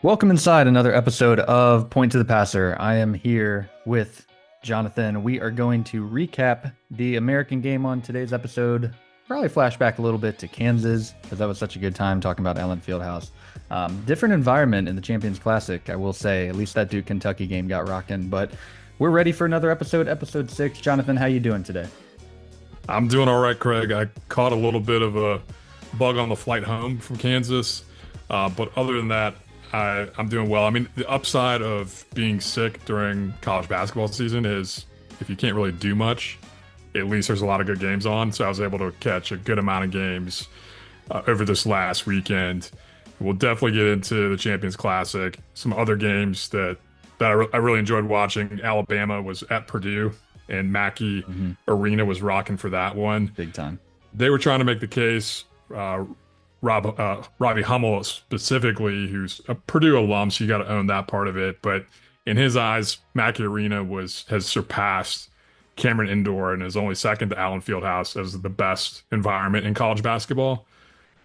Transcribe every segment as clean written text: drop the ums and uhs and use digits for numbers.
Welcome inside another episode of Point to the Passer. I am here with Jonathan. We are going to recap the American game on today's episode. Probably flashback a little bit to Kansas because that was such a good time talking about Allen Fieldhouse. Different environment in the Champions Classic, I will say. At least that Duke Kentucky game got rocking. But we're ready for another episode, episode 6. Jonathan, how you doing today? I'm doing all right, Craig. I caught a little bit of a bug on the flight home from Kansas, but other than that, I'm doing well. I mean, the upside of being sick during college basketball season is if you can't really do much, at least there's a lot of good games on. So I was able to catch a good amount of games over this last weekend. We'll definitely get into the Champions Classic, some other games that I really enjoyed watching. Alabama was at Purdue, and Mackey Hmm. Arena was rocking for that one. Big time. They were trying to make the case. Robbie Hummel specifically, who's a Purdue alum, so you got to own that part of it. But in his eyes, Mackey Arena has surpassed Cameron Indoor and is only second to Allen Fieldhouse as the best environment in college basketball.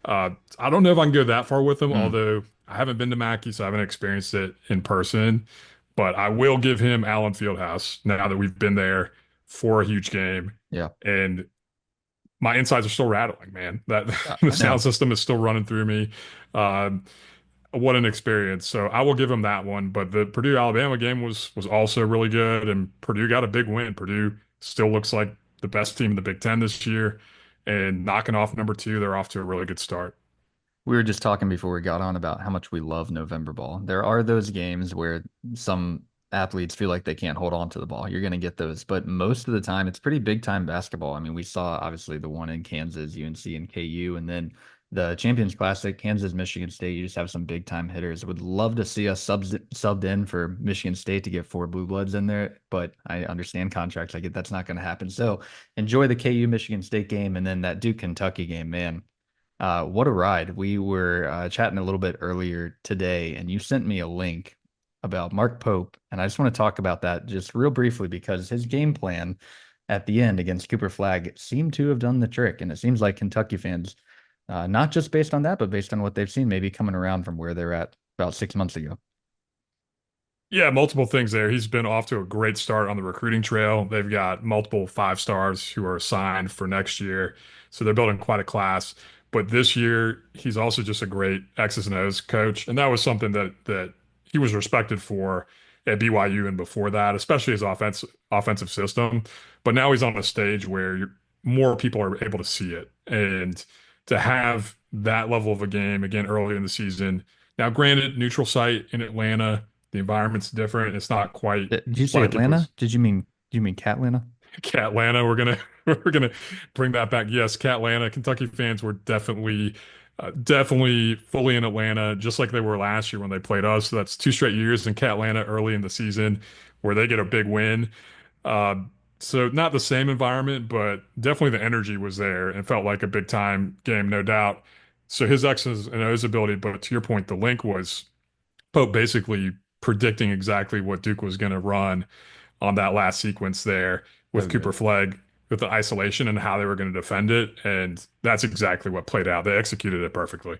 I don't know if I can go that far with him, Mm, although I haven't been to Mackey, so I haven't experienced it in person. But I will give him Allen Fieldhouse now that we've been there for a huge game. yeah, And my insides are still rattling, man. That the I know. sound system is still running through me. Um, what an experience. So I will give him that one. But the Purdue Alabama game was also really good, and Purdue got a big win. Purdue still looks like the best team in the Big Ten this year, and knocking off number two, they're off to a really good start. We were just talking before we got on about how much we love November ball. There are those games where some athletes feel like they can't hold on to the ball. You're going to get those, but most of the time it's pretty big time basketball. I mean, we saw obviously the one in Kansas, UNC and KU, and then the Champions Classic, Kansas, Michigan State. You just have some big time hitters. Would love to see us subbed in for Michigan State to get four blue bloods in there, but I understand contracts. I get that's not going to happen. So enjoy the KU Michigan State game and then that Duke Kentucky game, man. What a ride. We were chatting a little bit earlier today, and you sent me a link about Mark Pope. And I just want to talk about that just real briefly because his game plan at the end against Cooper Flag seemed to have done the trick. And it seems like Kentucky fans, not just based on that, but based on what they've seen, maybe coming around from where they're at about 6 months ago. Yeah, multiple things there. He's been off to a great start on the recruiting trail. They've got multiple five stars who are signed for next year. So they're building quite a class. But this year, he's also just a great X's and O's coach. And that was something that he was respected for at BYU and before that, especially his offensive system. But now he's on a stage where more people are able to see it. And to have that level of a game again early in the season. Now, granted, neutral site in Atlanta. The environment's different. It's not quite Did you say like it Atlanta? was Do you mean Catlanta? Catlanta. We're gonna bring that back. Yes, Catlanta. Kentucky fans were definitely fully in Atlanta, just like they were last year when they played us. So that's 2 straight years in Catlanta early in the season where they get a big win. Uh, so not the same environment, but definitely the energy was there and felt like a big time game, no doubt. So his X's and O's ability, but to your point, the link was Pope basically predicting exactly what Duke was going to run on that last sequence there So with Cooper good. Flegg with the isolation and how they were going to defend it. And that's exactly what played out. They executed it perfectly.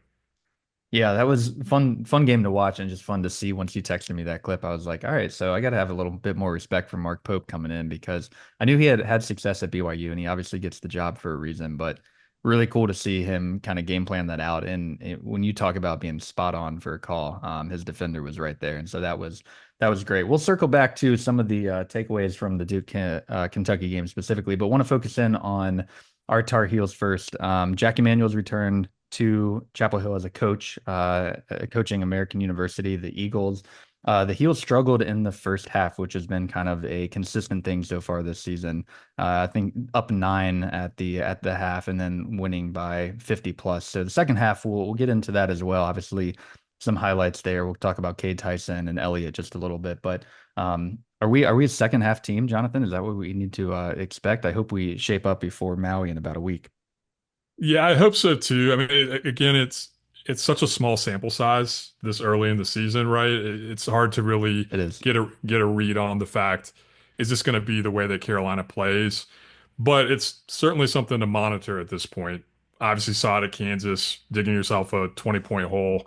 Yeah, that was fun game to watch and just fun to see once you texted me that clip. I was like, all right, so I got to have a little bit more respect for Mark Pope coming in because I knew he had success at BYU and he obviously gets the job for a reason, but really cool to see him kind of game plan that out. And when you talk about being spot on for a call, his defender was right there. And so that was great. We'll circle back to some of the takeaways from the Kentucky game specifically, but want to focus in on our Tar Heels first. Jack Emanuel's returned to Chapel Hill as a coach, coaching American University, the Eagles. The Heels struggled in the first half, which has been kind of a consistent thing so far this season. I think up 9 at the half, and then winning by 50 plus. So the second half, we'll get into that as well. Obviously, some highlights there. We'll talk about Cade Tyson and Elliott just a little bit, but are we a second half team, Jonathan? Is that what we need to expect? I hope we shape up before Maui in about a week. Yeah, I hope so too. I mean, again, it's such a small sample size this early in the season, right? It's hard to really It is. get a read on the fact, is this going to be the way that Carolina plays? But it's certainly something to monitor at this point. Obviously, saw it at Kansas, digging yourself a 20-point hole.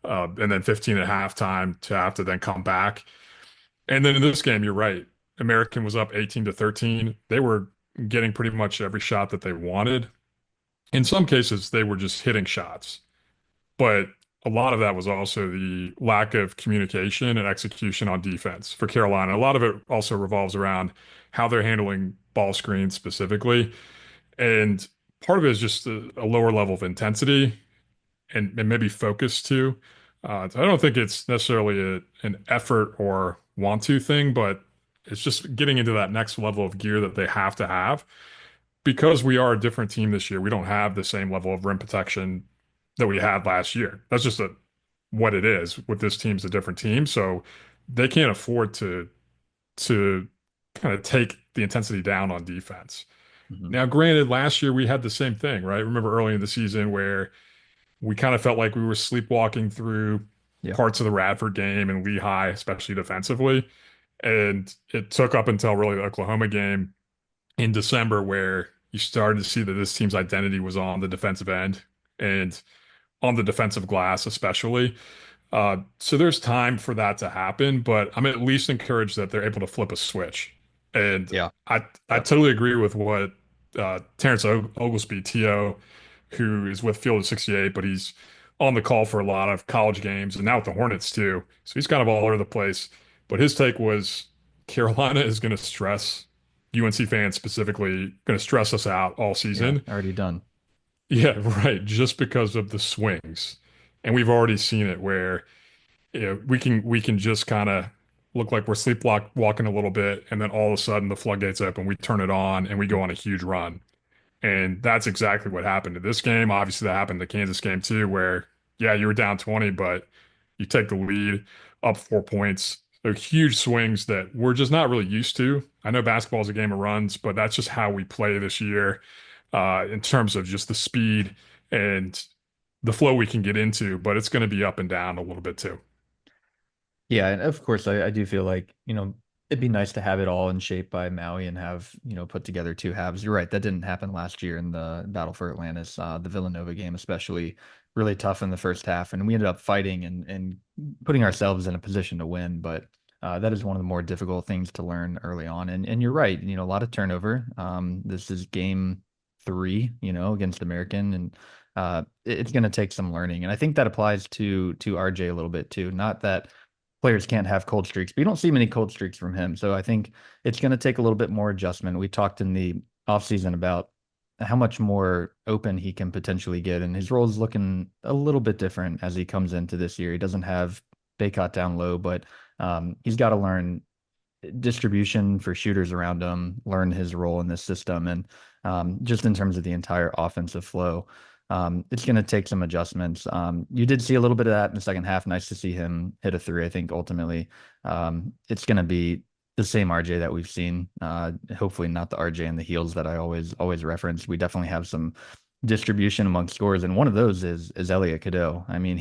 and then 15 at halftime to have to then come back. And then in this game, you're right. American was up 18 to 13. They were getting pretty much every shot that they wanted. In some cases, they were just hitting shots, but a lot of that was also the lack of communication and execution on defense for Carolina. A lot of it also revolves around how they're handling ball screens specifically. And part of it is just a lower level of intensity and maybe focus too. So I don't think it's necessarily an effort or want to thing, but it's just getting into that next level of gear that they have to have. Because we are a different team this year, we don't have the same level of rim protection that we had last year. That's just what it is. With this team's a different team, so they can't afford to kind of take the intensity down on defense. Mhm. Now, granted, last year we had the same thing, right? Remember early in the season where we kind of felt like we were sleepwalking through Yeah. parts of the Radford game and Lehigh, especially defensively. And it took up until really the Oklahoma game in December where you started to see that this team's identity was on the defensive end and on the defensive glass, especially. So there's time for that to happen, but I'm at least encouraged that they're able to flip a switch. And Yeah. I totally agree with what Terrence Oglesby, TO, who is with Field of 68, but he's on the call for a lot of college games and now with the Hornets too. So he's kind of all over the place. But his take was Carolina is going to stress UNC fans specifically, going to stress us out all Yeah. season. Already done. Yeah, right. Just because of the swings. And we've already seen it where we can just kind of look like we're walking a little bit, and then all of a sudden the floodgates open, we turn it on, and we go on a huge run. And that's exactly what happened to this game. Obviously, that happened to the Kansas game too, where yeah, you were down 20, but you take the lead up 4 points. They're huge swings that we're just not really used to. I know basketball is a game of runs, but that's just how we play this year, in terms of just the speed and the flow we can get into. But it's going to be up and down a little bit too. Yeah, and of course, I do feel like, it'd be nice to have it all in shape by Maui and have, put together two halves. You're right, that didn't happen last year in the Battle for Atlantis. The Villanova game, especially, really tough in the first half, and we ended up fighting and putting ourselves in a position to win. But that is one of the more difficult things to learn early on. And you're right, a lot of turnover. This is game three, against American, and it's going to take some learning. And I think that applies to RJ a little bit too. Not that players can't have cold streaks, but you don't see many cold streaks from him. So I think it's going to take a little bit more adjustment. We talked in the offseason about how much more open he can potentially get, and his role is looking a little bit different as he comes into this year. He doesn't have Baycott down low, but he's got to learn distribution for shooters around him, learn his role in this system, and just in terms of the entire offensive flow. It's going to take some adjustments. You did see a little bit of that in the second half. Nice to see him hit a three. I think ultimately it's going to be the same RJ that we've seen. Hopefully not the RJ in the heels that I always reference. We definitely have some distribution among scores, and one of those is Elliot Cadeau. I mean,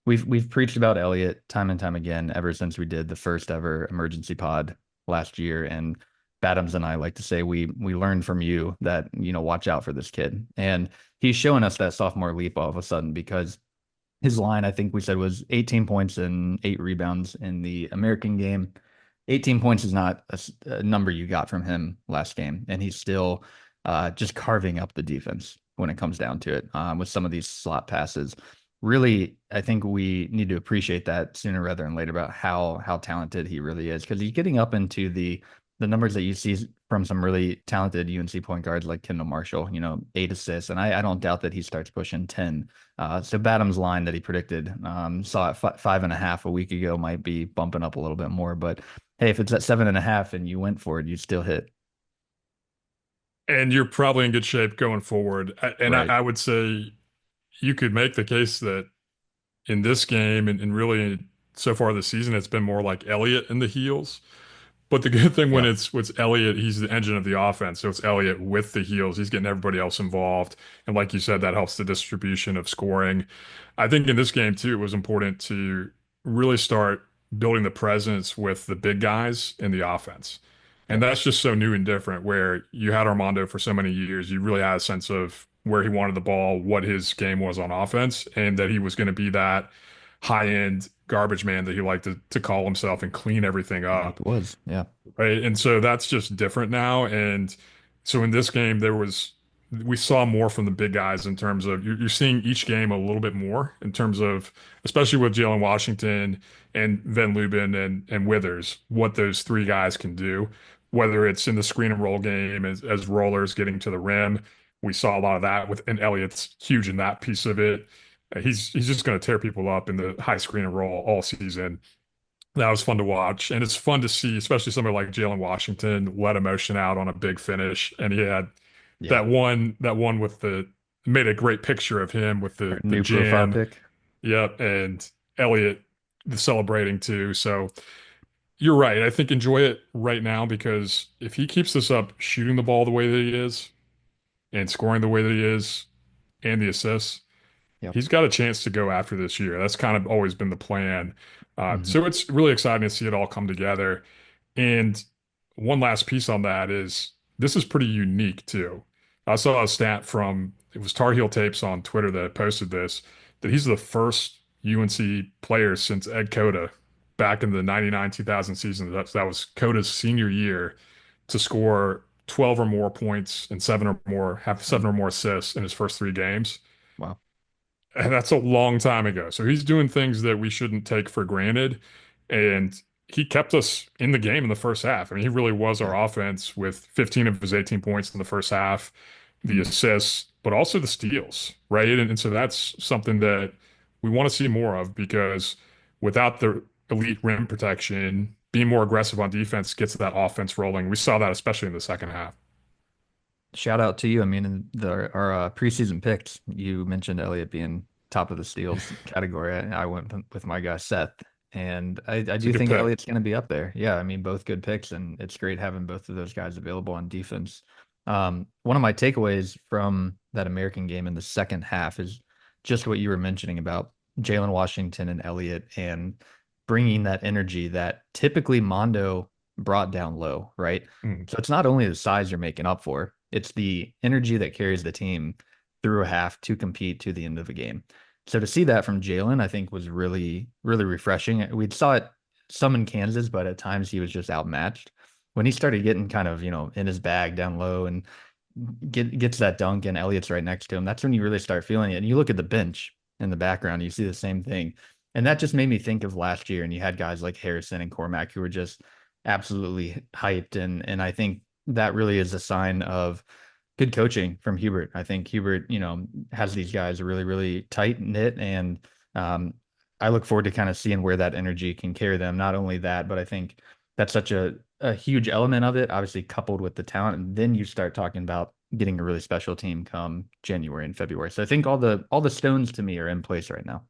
we've preached about Elliot time and time again ever since we did the first ever emergency pod last year. And Badams and I like to say we learned from you that, watch out for this kid. And he's showing us that sophomore leap all of a sudden, because his line, I think we said, was 18 points and 8 rebounds in the American game. 18 points is not a number you got from him last game, and he's still just carving up the defense when it comes down to it, with some of these slot passes. Really, I think we need to appreciate that sooner rather than later, about how talented he really is, because he's getting up into the numbers that you see from some really talented UNC point guards like Kendall Marshall, 8 assists. And I don't doubt that he starts pushing 10. So Badham's line that he predicted, saw at 5.5 a week ago, might be bumping up a little bit more. But hey, if it's at 7.5 and you went for it, you still hit. And you're probably in good shape going forward. And Right. I would say you could make the case that in this game and really so far this season, it's been more like Elliott in the heels. But the good thing when Yeah. it's Elliott, he's the engine of the offense. So it's Elliott with the heels. He's getting everybody else involved. And like you said, that helps the distribution of scoring. I think in this game too, it was important to really start building the presence with the big guys in the offense. And Yep. that's just so new and different where you had Armando for so many years. You really had a sense of where he wanted the ball, what his game was on offense, and that he was going to be that. high-end garbage man that he liked to call himself and clean everything He up. was, yeah. Right. And so that's just different now. And so in this game, we saw more from the big guys in terms of you're seeing each game a little bit more in terms of, especially with Jalen Washington and Van Lubin and Withers, what those three guys can do, whether it's in the screen and roll game as rollers getting to the rim. We saw a lot of that and Elliott's huge in that piece of it. He's just going to tear people up in the high screen and roll all season. That was fun to watch. And it's fun to see, especially somebody like Jalen Washington let emotion out on a big finish. And he had Yeah. that one with the made a great picture of him with Our the new profile jam. pic. Yep. And Elliott the celebrating too. So you're right. I think enjoy it right now because if he keeps this up, shooting the ball the way that he is and scoring the way that he is and the assists, Yep. he's got a chance to go after this year. That's kind of always been the plan. Hmm. So it's really exciting to see it all come together. And one last piece on that is this is pretty unique too. I saw a stat from it was Tar Heel Tapes on Twitter that posted this that he's the first UNC player since Ed Cota back in the 99 2000 season. That was Cota's senior year to score 12 or more points and have seven or more assists in his first three games. Wow. And that's a long time ago. So he's doing things that we shouldn't take for granted. And he kept us in the game in the first half. I mean, he really was Yeah. our offense with 15 of his 18 points in the first half, the Mhm. assists, but also the steals, right? And so that's something that we want to see more of because without the elite rim protection, being more aggressive on defense gets that offense rolling. We saw that especially in the second half. Shout out to you. I mean, in our preseason picks, you mentioned Elliott being top of the steals category. I went with my guy Seth, and I It's a do good think pick. Elliott's going to be up there. Yeah, I mean, both good picks, and it's great having both of those guys available on defense. One of my takeaways from that American game in the second half is just what you were mentioning about Jalen Washington and Elliott and bringing that energy that typically Mondo brought down low, right? Mm. So it's not only the size you're making up for, it's the energy that carries the team through a half to compete to the end of a game. So to see that from Jalen, I think was really, really refreshing. We saw it some in Kansas, but at times he was just outmatched. When he started getting kind of, in his bag down low and gets that dunk and Elliott's right next to him, that's when you really start feeling it. And you look at the bench in the background, you see the same thing. And that just made me think of last year. And you had guys like Harrison and Cormac who were just absolutely hyped. And I think that really is a sign of good coaching from Hubert. I think Hubert, has these guys really, really tight knit, and um, I look forward to kind of seeing where that energy can carry them. Not only that, but I think that's such a huge element of it, obviously coupled with the talent, and then you start talking about getting a really special team come January and February. So I think all the stones to me are in place right now.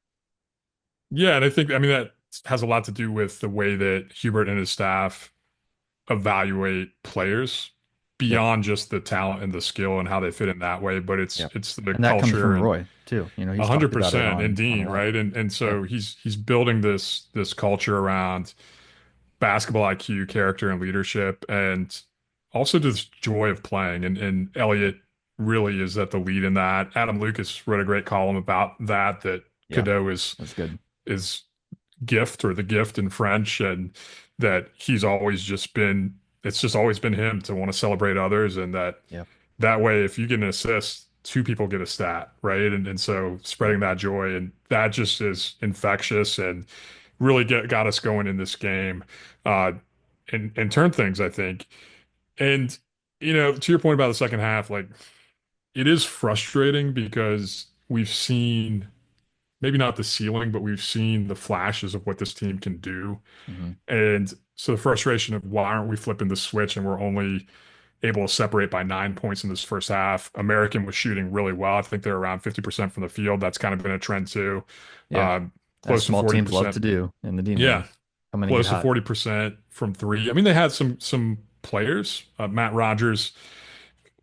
Yeah, and I mean, that has a lot to do with the way that Hubert and his staff evaluate players Yep. beyond just the talent and the skill and how they fit in that way, but Yep. it's the And that comes culture from and Roy too. a He's hundred talked about it percent and on a Dean, lot. right? And Yep. so he's building this culture around basketball IQ, character, and leadership, and also this joy of playing. And Elliot really is at the lead in that. Adam Lucas wrote a great column about that Yeah. Cadeau That's good. is gift or the gift in French, and that he's always just been it's just always been him to want to celebrate others, and Yep. that way, if you get an assist, two people get a stat, right? And so Yep. spreading that joy and that just is infectious and really got us going in this game, uh, and turned things, I think. And to your point about the second half, like it is frustrating because we've seen maybe not the ceiling, but we've seen the flashes of what this team can do. Hmm. And so the frustration of why aren't we flipping the switch and we're only able to separate by 9 points in this first half. American was shooting really well. I think they're around 50% from the field. That's kind of been a trend too. Yeah. Um, As Close to small teams love to 40%. do in the Dean Yeah, Wing. Come in and get close to hot. 40% from three. I mean, they had some players. Matt Rogers,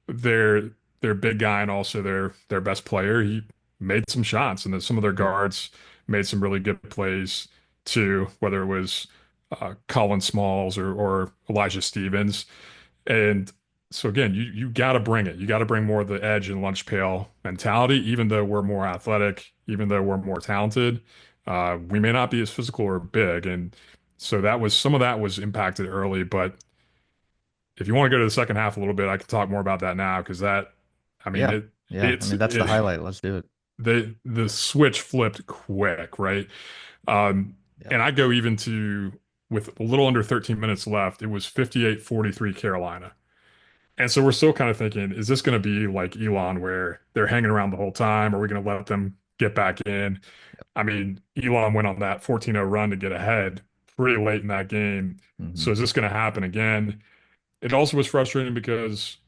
their their big guy and also their best player. He made some shots, and then some of their Yep. guards made some really good plays too. Whether it was Colin Smalls or Elijah Stevens. And so again, you got to bring it. You got to bring more of the edge and lunch pail mentality, even though we're more athletic, even though we're more talented. We may not be as physical or big, and so that was some of that was impacted early. But if you want to go to the second half a little bit, I can talk more about that now because that, I mean, Yeah. it Yeah. I it's mean, that's the it highlight. Let's do it. the switch flipped quick, right? Um, Yeah. and I go even to with a little under 13 minutes left, it was 58-43 Carolina. And so we're still kind of thinking, is this going to be like Elon where they're hanging around the whole time? Are we going to let them get back in? I mean, Elon went on that 14-0 run to get ahead pretty late in that game. Hmm. So is this going to happen again? It also was frustrating because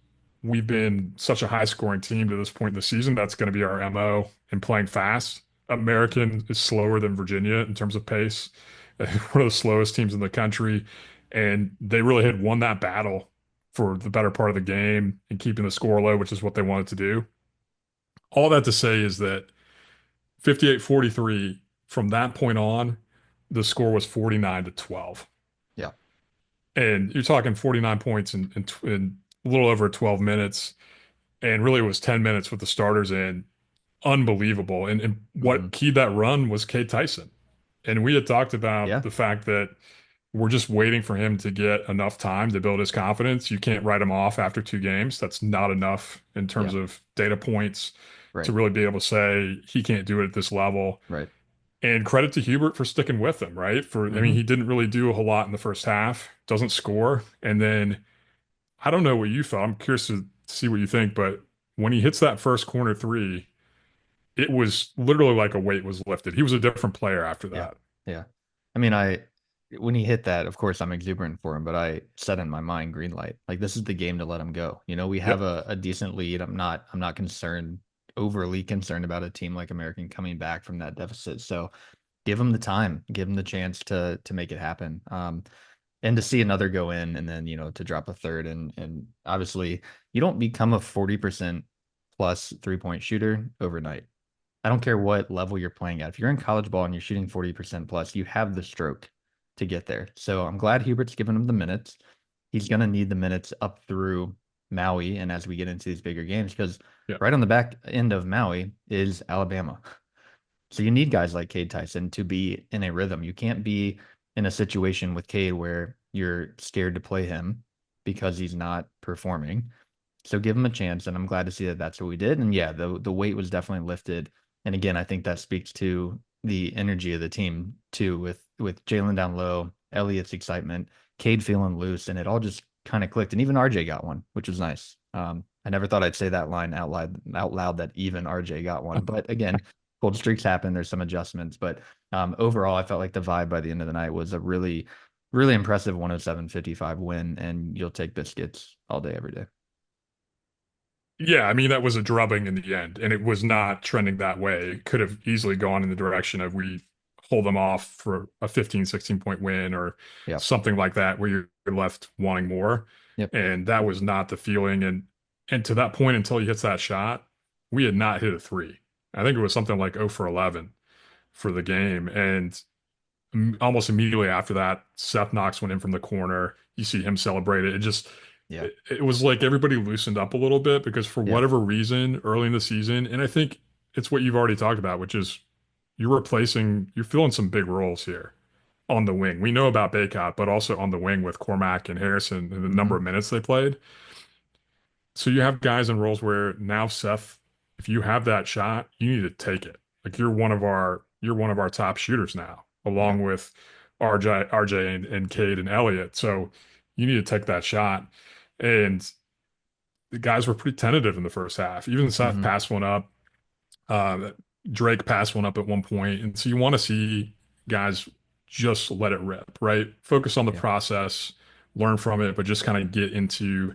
we've been such a high scoring team to this point in the season. That's going to be our MO in playing fast. American is slower than Virginia in terms of pace, one of the slowest teams in the country. And they really had won that battle for the better part of the game and keeping the score low, which is what they wanted to do. All that to say is that 58-43, from that point on, the score was 49-12. Yeah. And you're talking 49 points in a little over 12 minutes. And really, it was 10 minutes with the starters in. Unbelievable. And Hmm. what keyed that run was Cade Tyson. And we had talked about Yeah. the fact that we're just waiting for him to get enough time to build his confidence. You can't write him off after 2 games. That's not enough in terms Yeah. of data points to Right. really be able to say he can't do it at this level. Right. And credit to Hubert for sticking with him, right? I mean, Hmm. he didn't really do a whole lot in the first half, doesn't score. And then I don't know what you thought. I'm curious to see what you think, but when he hits that first corner three, it was literally like a weight was lifted. He was a different player after Yeah. that. Yeah. I mean, when he hit that, of course, I'm exuberant for him, but I said in my mind, green light. Like this is the game to let him go. We have Yep. a decent lead. I'm not overly concerned about a team like American coming back from that deficit. So give him the time, give him the chance to make it happen. And to see another go in and then, to drop a third and obviously you don't become a 40% plus 3-point shooter overnight. I don't care what level you're playing at. If you're in college ball and you're shooting 40% plus, you have the stroke to get there. So I'm glad Hubert's given him the minutes. He's going to need the minutes up through Maui and as we get into these bigger games, because Yeah. right on the back end of Maui is Alabama. So you need guys like Cade Tyson to be in a rhythm. You can't be in a situation with Cade where you're scared to play him because he's not performing. So give him a chance, and I'm glad to see that that's what we did. And yeah, the weight was definitely lifted. And again, I think that speaks to the energy of the team too, with Jalen down low, Elliott's excitement, Cade feeling loose, and it all just kind of clicked. And even RJ got one, which was nice. I never thought I'd say that line out loud that even RJ got one. But again, cold streaks happen. There's some adjustments, but overall, I felt like the vibe by the end of the night was a really, really impressive 107-55 win, and you'll take biscuits all day, every day. Yeah, I mean, that was a drubbing in the end, and it was not trending that way. It could have easily gone in the direction of we hold them off for a 15, 16 point win or Yep. something like that, where you're left wanting more. Yep. And that was not the feeling. And to that point, until he hits that shot, we had not hit a three. I think it was something like 0 for 11 for the game. And almost immediately after that, Seth knocks one in from the corner. You see him celebrate it. Yeah. It was like everybody loosened up a little bit because for Yeah. whatever reason, early in the season, and I think it's what you've already talked about, which is you're filling some big roles here on the wing. We know about Baycott, but also on the wing with Cormac and Harrison and the number Hmm. of minutes they played. So you have guys in roles where now Seth, if you have that shot, you need to take it. Like you're one of our top shooters now, Yeah. along with RJ and Cade and Elliott. So you need to take that shot. And the guys were pretty tentative in the first half. Even Seth Hmm. passed one up. Uh, Drake passed one up at one point. And so you want to see guys just let it rip, right? Focus on the Yeah. process, learn from it, but just kind of get into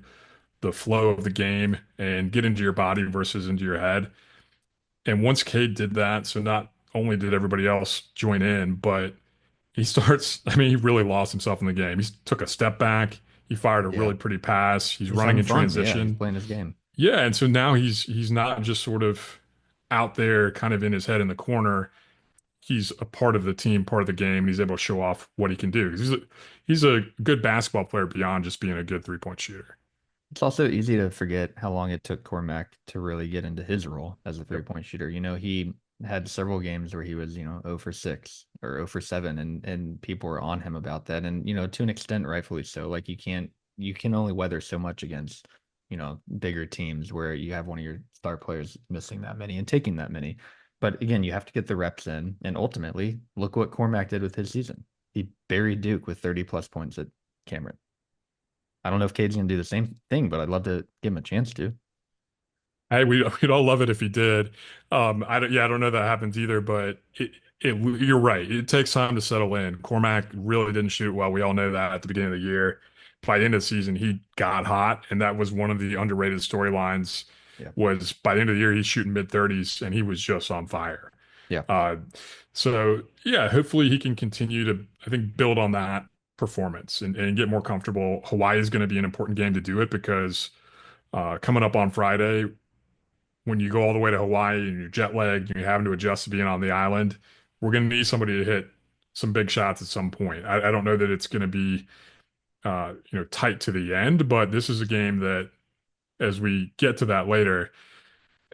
the flow of the game and get into your body versus into your head. And once Cade did that, so not only did everybody else join in, but he starts, I mean, he really lost himself in the game. He took a step back. He fired a Yeah. really pretty pass. He's He's running having in fun. Yeah. He's transition. playing his game. Yeah, and so now he's not just sort of out there kind of in his head in the corner. He's a part of the team, part of the game, and he's able to show off what he can do. He's a good basketball player beyond just being a good 3-point shooter. It's also easy to forget how long it took Cormac to really get into his role as a Yep. three-point shooter. He had several games where he was, 0 for 6 or 0 for 7, and people were on him about that. And, to an extent, rightfully so. Like you can only weather so much against, bigger teams where you have one of your star players missing that many and taking that many. But again, you have to get the reps in. And ultimately, look what Cormac did with his season. He buried Duke with 30 plus points at Cameron. I don't know if Cade's going to do the same thing, but I'd love to give him a chance to. Hey, we'd all love it if he did. I don't know that happens either, but you're right. It takes time to settle in. Cormac really didn't shoot well. We all know that at the beginning of the year. By the end of the season, he got hot, and that was one of the underrated storylines. Yeah. Was by the end of the year, he's shooting mid 30s, and he was just on fire. Yeah. Uh, so yeah, hopefully he can continue to, I think, build on that performance and get more comfortable. Hawaii is going to be an important game to do it because coming up on Friday, when you go all the way to Hawaii and you're jet lagged and you're having to adjust to being on the island, we're going to need somebody to hit some big shots at some point. I don't know that it's going to be tight to the end, but this is a game that as we get to that later,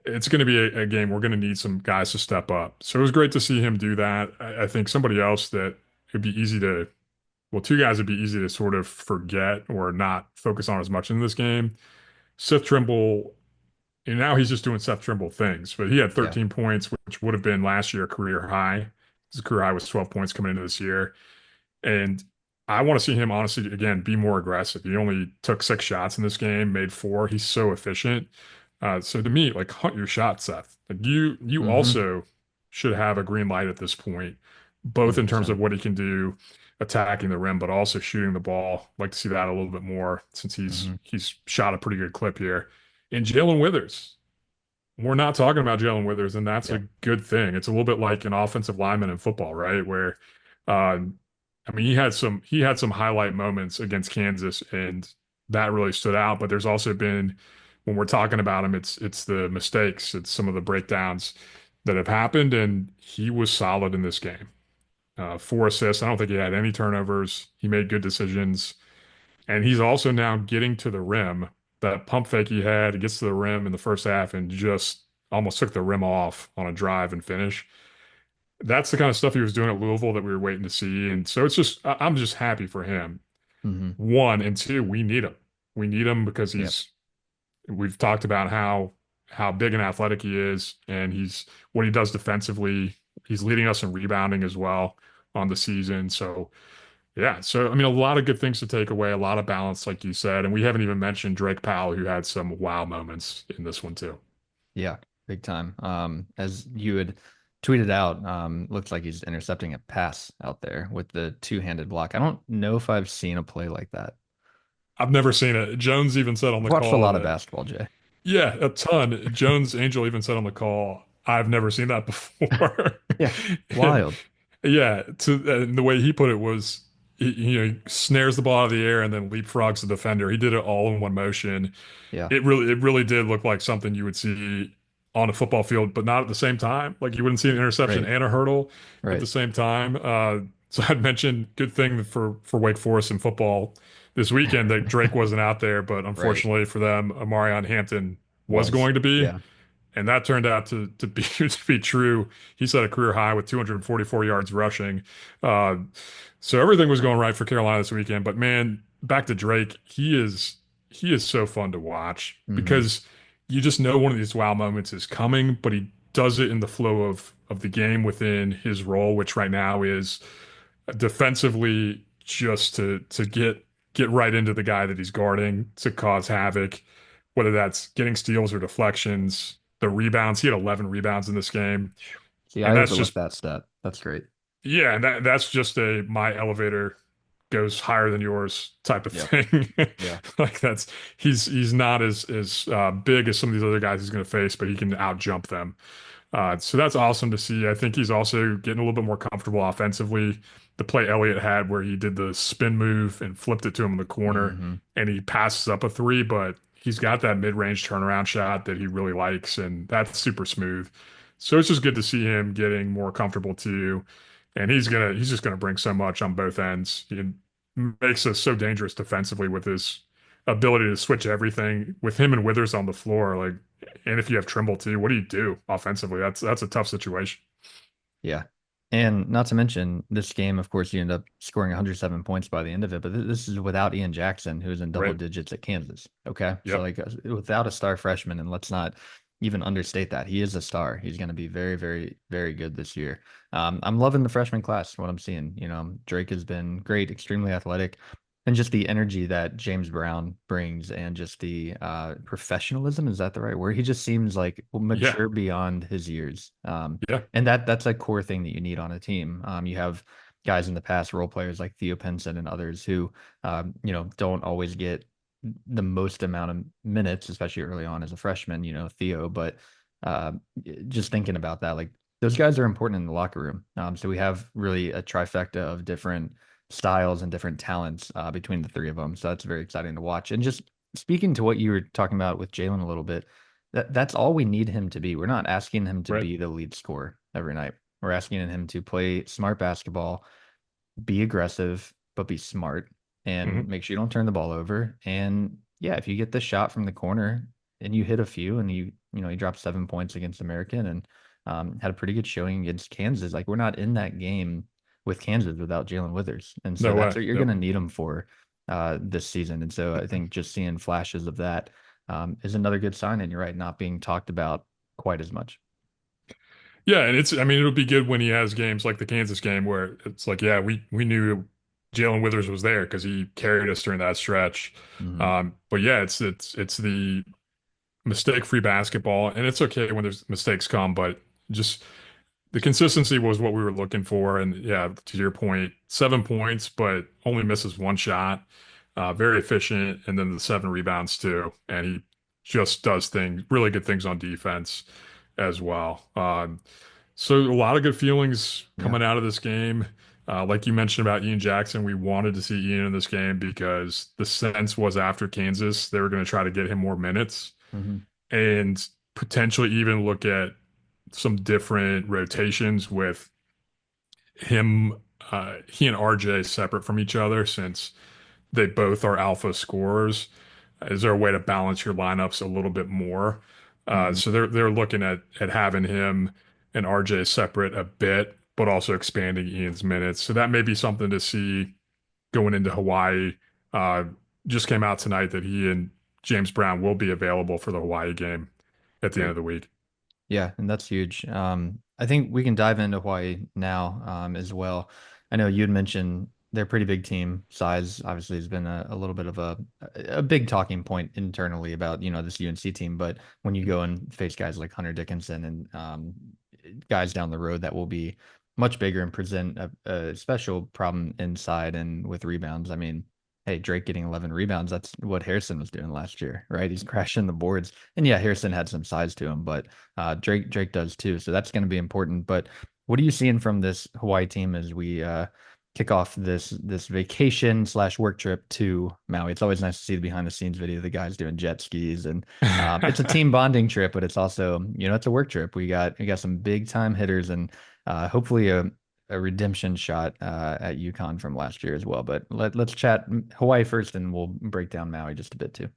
it's going to be a game we're going to need some guys to step up. So it was great to see him do that. I think somebody else that would be easy to, well, two guys would be easy to sort of forget or not focus on as much in this game. Seth Trimble, and now he's just doing Seth Trimble things, but he had Yeah. 13 points, which would have been last year a career high. His career high was 12 points coming into this year. And I want to see him honestly again be more aggressive. He only took 6 shots in this game, made 4. He's so efficient. So to me, like hunt your shot, Seth. Like you Mm-hmm. also should have a green light at this point, both in terms of 100%. what he can do attacking the rim, but also shooting the ball. I'd like to see that a little bit more since Mm-hmm. he's shot a pretty good clip here. And Jalen Withers. We're not talking about Jalen Withers, and that's a Yeah. good thing. It's a little bit like an offensive lineman in football, right? Where, I mean, he had some highlight moments against Kansas, and that really stood out. But there's also been, when we're talking about him, it's the mistakes, it's some of the breakdowns that have happened, and he was solid in this game. 4 assists. I don't think he had any turnovers. He made good decisions. And he's also now getting to the rim. That pump fake he had, he gets to the rim in the first half and just almost took the rim off on a drive and finish. That's the kind of stuff he was doing at Louisville that we were waiting to see. And so it's just, I'm just happy for him. Mm-hmm. One, and two, we need him. We need him because Yep. we've talked about how big and athletic he is, and what he does defensively. He's leading us in rebounding as well on the season. So yeah, so I mean, a lot of good things to take away, a lot of balance, like you said, and we haven't even mentioned Drake Powell, who had some wow moments in this one too. Yeah. Big time. As you had tweeted out, looks like he's intercepting a pass out there with the two-handed block. I don't know if I've seen a play like that. I've never seen it. Jones even said on I've the watched a call lot of that, basketball, Jay. yeah, a ton. Jones Angel even said on the call, I've never seen that before. Yeah. And Wild. yeah, the way he put it was, he snares the ball out of the air and then leapfrogs the defender. He did it all in one motion. Yeah. It really did look like something you would see on a football field, but not at the same time. Like you wouldn't see an interception Right. and a hurdle at Right. the same time. So I'd mentioned good thing for Wake Forest in football this weekend that Drake wasn't out there, but Right. unfortunately for them, Amarion Hampton was Was. going to be. Yeah. And that turned out to be to be true. He set a career high with 244 yards rushing. Uh, so everything was going right for Carolina this weekend. But man, back to Drake, he is so fun to watch Mm-hmm. because you just know one of these wow moments is coming, but he does it in the flow of the game within his role, which right now is defensively just to get right into the guy that he's guarding to cause havoc, whether that's getting steals or deflections, the rebounds. He had 11 rebounds in this game, See, I and that's overlooked just that stat. That's great. yeah, and that's just a my elevator goes higher than yours type of Yep. thing. Yeah. Like that's he's not as big as some of these other guys he's going to face, but he can out jump them. So that's awesome to see. I think he's also getting a little bit more comfortable offensively. The play Elliott had where he did the spin move and flipped it to him in the corner Mm-hmm. and he passes up a three, but he's got that mid-range turnaround shot that he really likes, and that's super smooth. So it's just good to see him getting more comfortable too. And he's just gonna bring so much on both ends. He makes us so dangerous defensively with his ability to switch everything with him and Withers on the floor, like, and if you have Trimble too, what do you do offensively? That's a tough situation. Yeah. And not to mention this game, of course, you end up scoring 107 points by the end of it, but this is without Ian Jackson, who's in double Right. digits at Kansas. Okay. So Yep. like without a star freshman, and let's not even understate that. He is a star. He's going to be very, very, very good this year. I'm loving the freshman class, what I'm seeing. Drake has been great, extremely athletic, and just the energy that James Brown brings and just the professionalism, is that the right word? He just seems like Yeah. mature beyond his years. Yeah. And that's a core thing that you need on a team. You have guys in the past, role players like Theo Pinson and others who, don't always get the most amount of minutes, especially early on as a freshman, Theo. But uh, just thinking about that, like those guys are important in the locker room. So we have really a trifecta of different styles and different talents between the three of them. So that's very exciting to watch. And just speaking to what you were talking about with Jalen a little bit, that's all we need him to be. We're not asking him to Right. be the lead scorer every night. We're asking him to play smart basketball, be aggressive, but be smart and Hmm. make sure you don't turn the ball over. And yeah, if you get the shot from the corner and you hit a few and he dropped 7 points against American and had a pretty good showing against Kansas. Like we're not in that game with Kansas without Jalen Withers. And so No that's way. what you're going Yep. to need him for this season. And so I think just seeing flashes of that is another good sign. And you're right, not being talked about quite as much. Yeah, and I mean, it'll be good when he has games like the Kansas game where it's like, yeah, we knew Jalen Withers was there because he carried us during that stretch. Hmm. But yeah, it's the mistake-free basketball, and it's okay when there's mistakes come, but just the consistency was what we were looking for. And yeah, to your point, 7 points, but only misses one shot. Very efficient, and then the 7 rebounds too. And he just does things, really good things on defense as well. So a lot of good feelings Yeah. coming out of this game. Like you mentioned about Ian Jackson, we wanted to see Ian in this game because the sense was after Kansas, they were going to try to get him more minutes Hmm. and potentially even look at some different rotations with him, he and RJ separate from each other since they both are alpha scorers. Is there a way to balance your lineups a little bit more? Hmm. So they're looking at having him and RJ separate a bit, but also expanding Ian's minutes. So that may be something to see going into Hawaii. Uh, just came out tonight that he and James Brown will be available for the Hawaii game at the end Great. of the week. Yeah, and that's huge. I think we can dive into Hawaii now as well. I know you'd mentioned they're a pretty big team. Size obviously has been a little bit of a big talking point internally about, this UNC team. But when you go and face guys like Hunter Dickinson and guys down the road that will be much bigger and present a special problem inside and with rebounds. I mean, hey, Drake getting 11 rebounds, that's what Harrison was doing last year, right? He's crashing the boards. And yeah, Harrison had some size to him, but Drake does too. So that's going to be important. But what are you seeing from this Hawaii team as we kick off this vacation slash work trip to Maui? It's always nice to see the behind the scenes video of the guys doing jet skis, and it's a team bonding trip, but it's also it's a work trip. We got some big time hitters, and hopefully a redemption shot at UConn from last year as well. But let's chat Hawaii first, and we'll break down Maui just a bit too.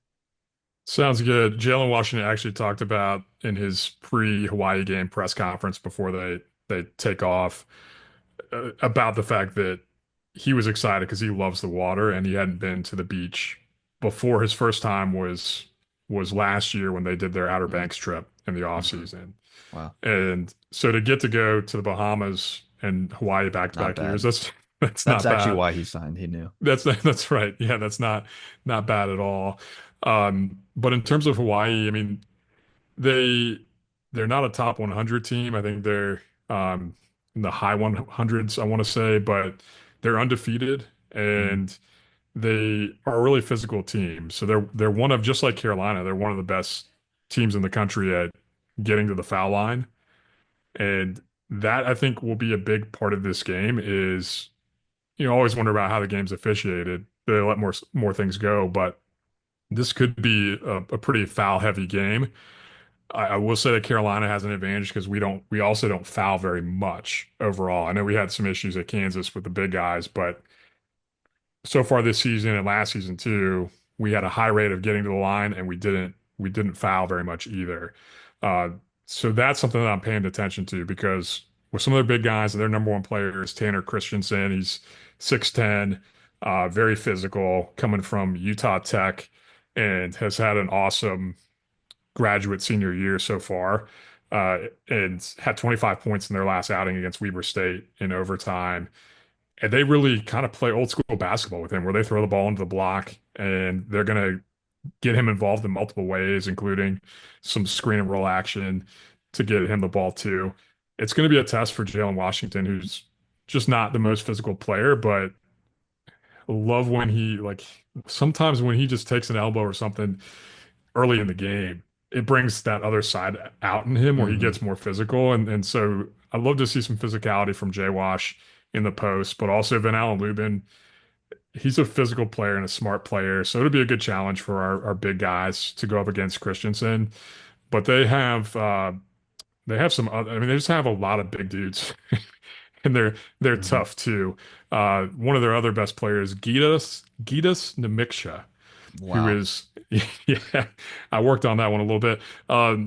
Sounds good. Jalen Washington actually talked about in his pre-Hawaii game press conference before they take off about the fact that he was excited because he loves the water and he hadn't been to the beach before. His first time was last year when they did their Outer Mhm. Banks trip in the off Mhm. season. Wow, And so to get to go to the Bahamas and Hawaii back to not back years, bad. that's That's not actually bad. why he signed. He knew. That's right. Yeah, that's not bad at all. But in terms of Hawaii, I mean, they they're not a top 100 team. I think they're in the high 100s, I want to say, but they're undefeated Mhm. and they are a really physical team. So they're one of, just like Carolina, they're one of the best teams in the country at getting to the foul line. And that I think will be a big part of this game is, always wonder about how the game's officiated. They let more things go, but this could be a pretty foul heavy game. I will say that Carolina has an advantage because we also don't foul very much overall. I know we had some issues at Kansas with the big guys, but so far this season and last season too, we had a high rate of getting to the line, and we didn't foul very much either. Uh, so that's something that I'm paying attention to because with some of their big guys, their number one player is Tanner Christensen. He's 6'10", very physical, coming from Utah Tech, and has had an awesome graduate senior year so far, and had 25 points in their last outing against Weber State in overtime. And they really kind of play old school basketball with him, where they throw the ball into the block and they're going to get him involved in multiple ways, including some screen and roll action to get him the ball too. It's going to be a test for Jalen Washington, who's just not the most physical player, but love when he like sometimes when he just takes an elbow or something early in the game, it brings that other side out in him where he Hmm. gets more physical. And so I'd love to see some physicality from Jay Wash in the post, but also Van Allen Lubin. He's a physical player and a smart player. So it'll be a good challenge for our big guys to go up against Christensen. But they have some other, I mean, they just have a lot of big dudes. And they're Hmm. tough too. One of their other best players, Gitas Namiksha, who Wow. is yeah, I worked on that one a little bit.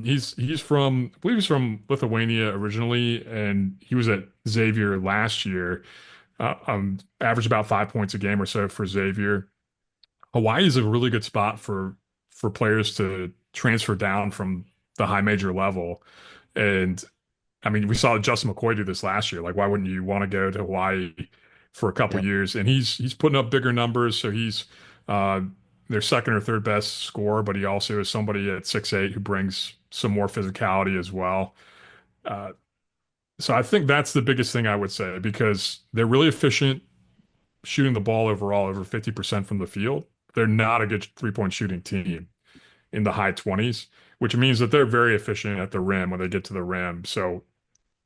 He's from I believe he's from Lithuania originally, and he was at Xavier last year. Averaged about 5 points a game or so for Xavier. Hawaii is a really good spot for players to transfer down from the high major level, and I mean, we saw Justin McCoy do this last year. Like, why wouldn't you want to go to Hawaii for a couple Yep. years? And he's putting up bigger numbers. So he's uh, their second or third best scorer, but he also is somebody at 6'8" who brings some more physicality as well. Uh, so I think that's the biggest thing I would say because they're really efficient shooting the ball overall, over 50% from the field. They're not a good 3-point shooting team in the high 20s, which means that they're very efficient at the rim when they get to the rim. So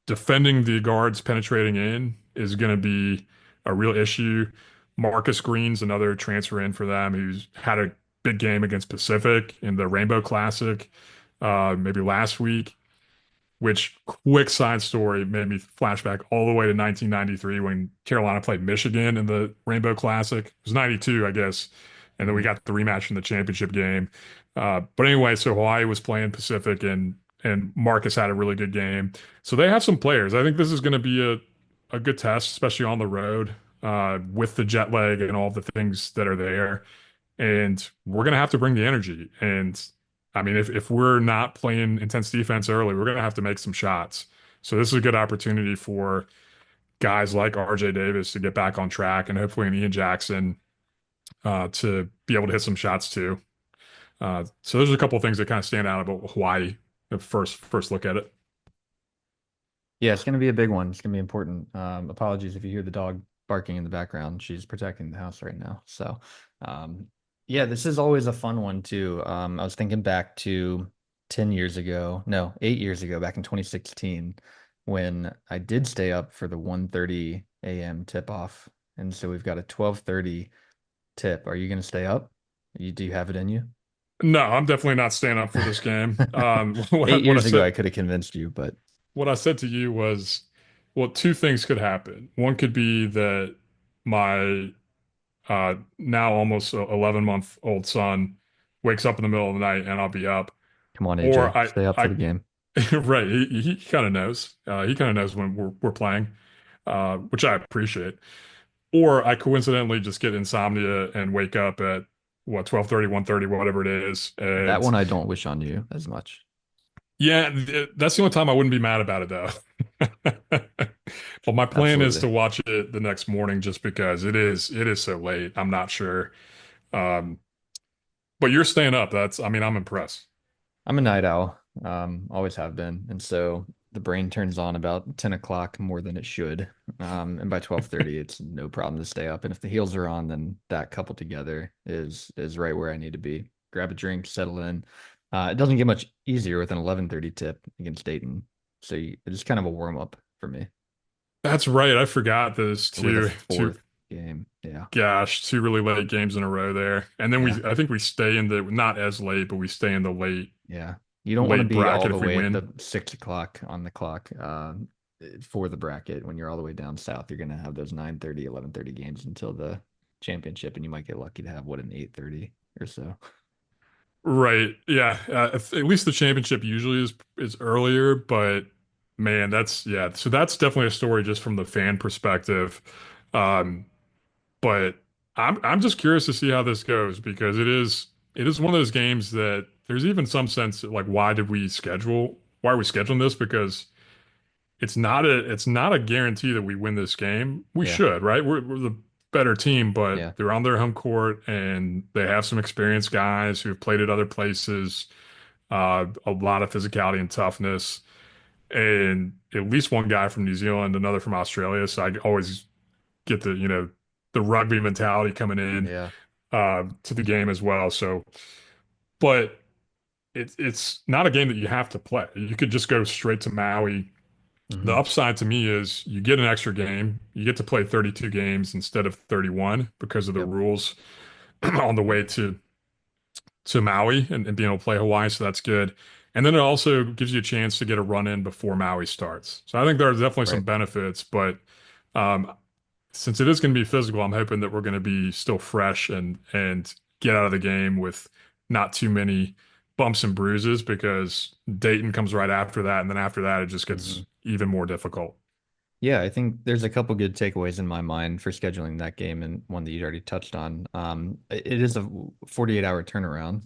defending the guards penetrating in is going to be a real issue. Marcus Green's another transfer in for them who's had a big game against Pacific in the Rainbow Classic, maybe last week. Which quick side story made me flashback all the way to 1993 when Carolina played Michigan in the Rainbow Classic. It was 92, I guess, and then we Hmm. got the rematch in the championship game. But anyway, so Hawaii was playing Pacific, and Marcus had a really good game. So they have some players. I think this is going to be a good test, especially on the road, with the jet lag and all the things that are there. And we're going to have to bring the energy. And I mean, if we're not playing intense defense early, we're going to have to make some shots. So this is a good opportunity for guys like RJ Davis to get back on track, and hopefully an Ian Jackson to be able to hit some shots too. So there's a couple of things that kind of stand out about Hawaii at first look at it. Yeah, it's going to be a big one. It's going to be important. Apologies if you hear the dog barking in the background. She's protecting the house right now. So, um, yeah, this is always a fun one too. I was thinking back to 10 years ago, no, 8 years ago, back in 2016, when I did stay up for the 1:30 a.m. tip off. And so we've got a 12:30 tip. Are you going to stay up? Do you have it in you? No, I'm definitely not staying up for this game. Eight What I years ago, said I could have convinced you, but what I said to you was, well, two things could happen. One could be that my now almost 11-month-old son wakes up in the middle of the night and I'll be up. come on, AJ, Or stay up for I, the game. right, he kind of knows. He kind of knows when we're playing, which I appreciate. Or I coincidentally just get insomnia and wake up at what 12:30, 1:30, whatever it is. That And one I don't wish on you as much. yeah, that's the only time I wouldn't be mad about it though. But my plan is Absolutely. to watch it the next morning just because it is so late. I'm not sure. Um, but you're staying up. I mean, I'm impressed. I'm a night owl, always have been. And so the brain turns on about 10 o'clock more than it should. And by 12:30, it's no problem to stay up. And if the heels are on, then that coupled together is right where I need to be. Grab a drink, settle in. It doesn't get much easier with an 11:30 tip against Dayton. So it's kind of a warm up for me. That's right. I forgot those We're the two, fourth game. Yeah. gosh, two really late games in a row there. And then Yeah. I think we stay in the, not as late, but we stay in the Yeah. You don't want to late be all bracket the if we way at win. the 6 o'clock on the clock for the bracket. When you're all the way down south, you're going to have those 9:30, 11:30 games until the championship, and you might get lucky to have what an 8:30. or so. Right. Yeah. At least the championship usually is earlier, but man, that's yeah. So that's definitely a story just from the fan perspective. Um, but I'm just curious to see how this goes because it is one of those games that there's even some sense that, like why are we scheduling this? Because it's not a guarantee that we win this game. We Yeah. should, right? We're the better team, but Yeah. they're on their home court and they have some experienced guys who have played at other places, a lot of physicality and toughness, and at least one guy from New Zealand, another from Australia. So I always get the rugby mentality coming in Yeah. to the game as well. So, but it's not a game that you have to play. You could just go straight to Maui. The Hmm. upside to me is you get an extra game. You get to play 32 games instead of 31 because of the Yep. rules on the way to Maui and being able to play Hawaii. So that's good. And then it also gives you a chance to get a run in before Maui starts. So I think there are definitely some Right. benefits, but um, since it is going to be physical, I'm hoping that we're going to be still fresh and get out of the game with not too many bumps and bruises because Dayton comes right after that, and then after that, it just gets Hmm. even more difficult. Yeah, I think there's a couple good takeaways in my mind for scheduling that game, and one that you already touched on. It is a 48-hour turnaround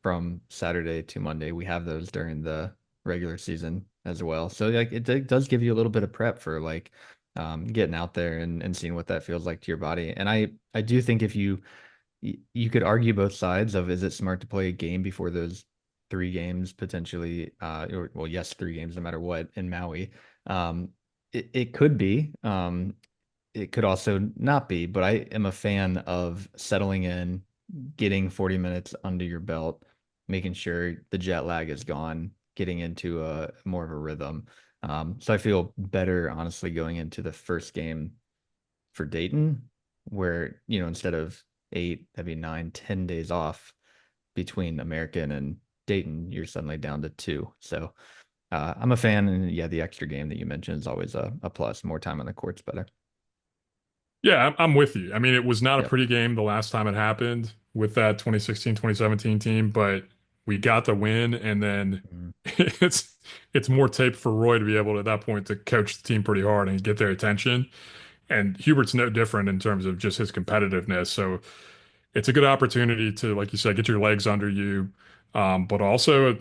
from Saturday to Monday. We have those during the regular season as well. So like it does give you a little bit of prep for like getting out there and seeing what that feels like to your body. And I do think if you could argue both sides of is it smart to play a game before those 3 games potentially or well yes 3 games no matter what in Maui. It could be. It could also not be, but I am a fan of settling in, getting 40 minutes under your belt, making sure the jet lag is gone, getting into a more of a rhythm. So I feel better, honestly, going into the first game for Dayton, where, instead of 8, that'd be 9, 10 days off between American and Dayton, you're suddenly down to 2. So I'm a fan, and yeah, the extra game that you mentioned is always a plus. More time on the court's better. Yeah, I'm with you. I mean, it was not a Yep. pretty game the last time it happened with that 2016, 2017 team, but we got the win, and then Mhm. it's more tape for Roy to be able to, at that point, to coach the team pretty hard and get their attention. And Hubert's no different in terms of just his competitiveness. So it's a good opportunity to, like you said, get your legs under you, but also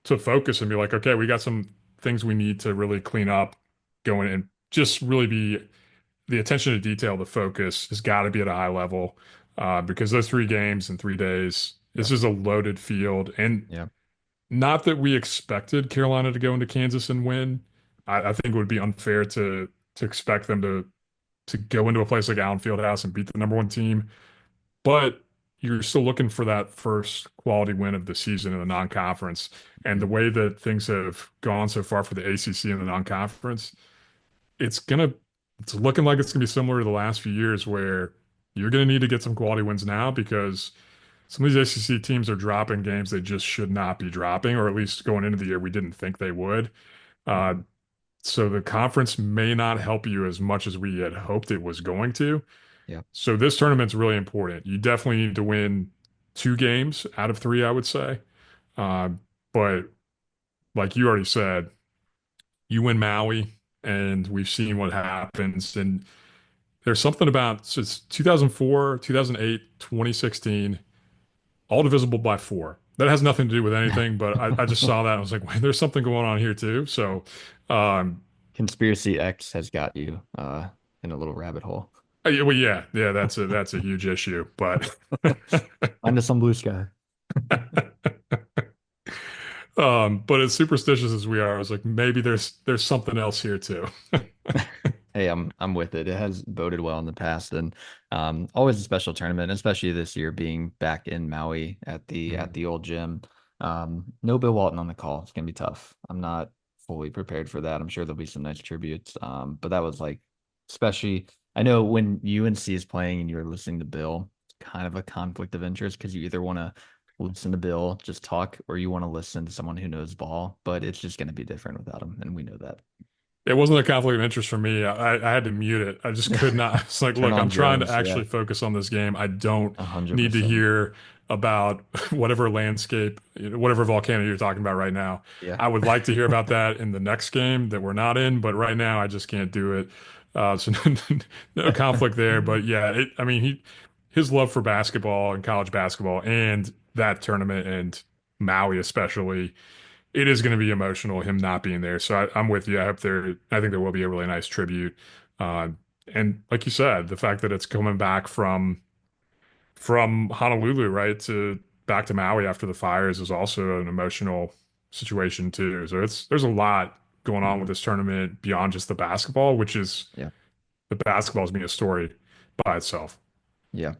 to focus and be like, okay, we got some things we need to really clean up going and just really be the attention to detail, the focus has got to be at a high level because those 3 games in 3 days, this Yep. is a loaded field. And Yep. not that we expected Carolina to go into Kansas and win. I think it would be unfair to expect them to go into a place like Allen Fieldhouse and beat the number one team. But you're still looking for that first quality win of the season in the non-conference. And Mhm. the way that things have gone so far for the ACC in the non-conference, it's gonna it's looking like it's gonna be similar to the last few years where you're gonna need to get some quality wins now because some of these ACC teams are dropping games they just should not be dropping, or at least going into the year we didn't think they would. Uh, Mhm. so the conference may not help you as much as we had hoped it was going to. Yep. So this tournament's really important. You definitely need to win 2 games out of 3, I would say. Uh, but like you already said, you win Maui, and we've seen what happens. And there's something about so it's 2004, 2008, 2016, all divisible by 4. That has nothing to do with anything, but I just saw that. And I was like, wait, there's something going on here too. So, um, Conspiracy X has got you in a little rabbit hole. yeah, well, yeah, that's a huge issue. But, Find us some blue sky. but as superstitious as we are, I was like, maybe there's something else here too. Hey, I'm with it. It has boded well in the past, and always a special tournament, especially this year being back in Maui at the Mhm. at the old gym. No Bill Walton on the call. It's gonna be tough. I'm not fully prepared for that. I'm sure there'll be some nice tributes. But that was like, especially I know when UNC is playing and you're listening to Bill, it's kind of a conflict of interest because you either want to listen to Bill just talk or you want to listen to someone who knows ball, but it's just gonna be different without him, and we know that. It wasn't a conflict of interest for me. I had to mute it. I just could not. It's like, Turn look, on I'm trying to Jones. Yeah, actually focus on this game. I don't need to 100%. hear about whatever landscape, whatever volcano you're talking about right now. Yeah. I would like to hear about that in the next game that we're not in, but right now I just can't do it. So no conflict there. But yeah, I mean, his love for basketball and college basketball and that tournament and Maui especially it is going to be emotional him not being there. So I'm with you. I think there will be a really nice tribute. Uh, and like you said, the fact that it's coming back from Honolulu, right, to back to Maui after the fires is also an emotional situation too. So there's a lot going on with Mhm. this tournament beyond just the basketball, which is Yeah. the basketball is being a story by itself. Yeah.